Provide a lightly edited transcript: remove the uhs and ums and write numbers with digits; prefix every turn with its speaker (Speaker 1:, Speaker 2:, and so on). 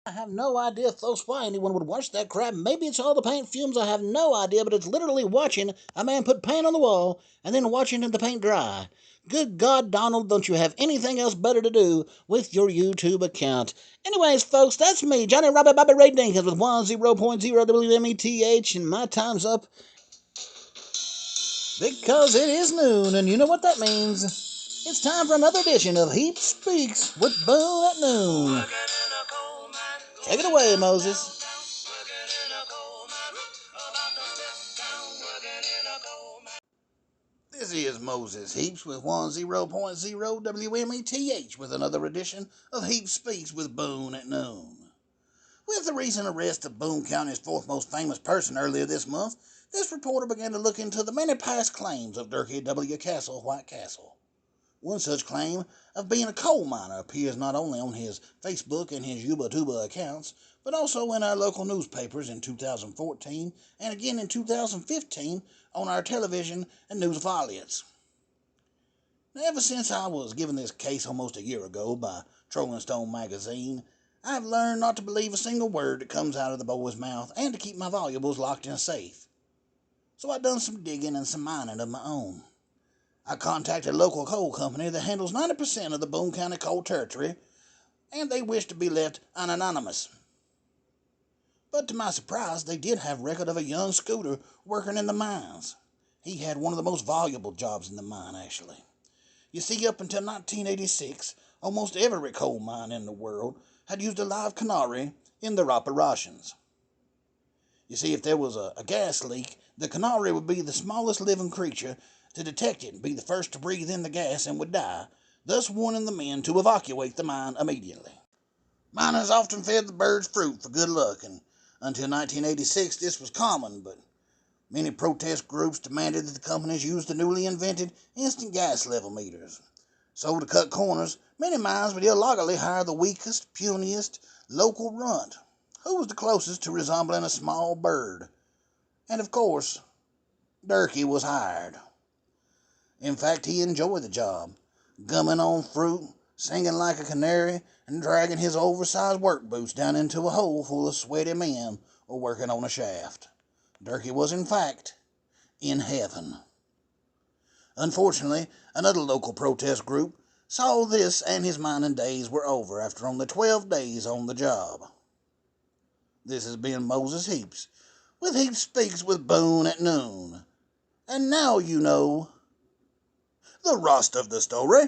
Speaker 1: I have no idea, folks, why anyone would watch that crap. Maybe it's all the paint fumes, I have no idea, but it's literally watching a man put paint on the wall and then watching the paint dry. Good God, Donald, don't you have anything else better to do with your YouTube account? Anyways, folks, that's me, Johnny Robbie Bobby Ray Dinkins with 10.0 WMETH, and my time's up because it is noon, and you know what that means. It's time for another edition of Heaps Speaks with Boone at noon. Take it away, Moses. This is Moses Heaps with 10.0 WMETH with another edition of Heaps Speaks with Boone at noon. With the recent arrest of Boone County's fourth most famous person earlier this month, this reporter began to look into the many past claims of Derkie White-Castle. One such claim of being a coal miner appears not only on his Facebook and his Yuba Tuba accounts, but also in our local newspapers in 2014 and again in 2015 on our television and news affiliates. Now, ever since I was given this case almost a year ago by Trolling Stone magazine, I've learned not to believe a single word that comes out of the boy's mouth and to keep my valuables locked in a safe. So I've done some digging and some mining of my own. I contacted a local coal company that handles 90% of the Boone County coal territory, and they wished to be left anonymous. But to my surprise, they did have record of a young Scooter working in the mines. He had one of the most valuable jobs in the mine, actually. You see, up until 1986, almost every coal mine in the world had used a live canary in their operations. You see, if there was a gas leak, the canary would be the smallest living creature to detect it and be the first to breathe in the gas and would die, thus warning the men to evacuate the mine immediately. Miners often fed the birds fruit for good luck, and until 1986 this was common, but many protest groups demanded that the companies use the newly invented instant gas level meters. So to cut corners, many mines would illogically hire the weakest, puniest local runt, who was the closest to resembling a small bird. And of course, Derkie was hired. In fact, he enjoyed the job, gumming on fruit, singing like a canary, and dragging his oversized work boots down into a hole full of sweaty men working on a shaft. Derkie was, in fact, in heaven. Unfortunately, another local protest group saw this and his mining days were over after only 12 days on the job. This has been Moses Heaps with Heaps Speaks with Boone at noon. And now you know the rest of the story.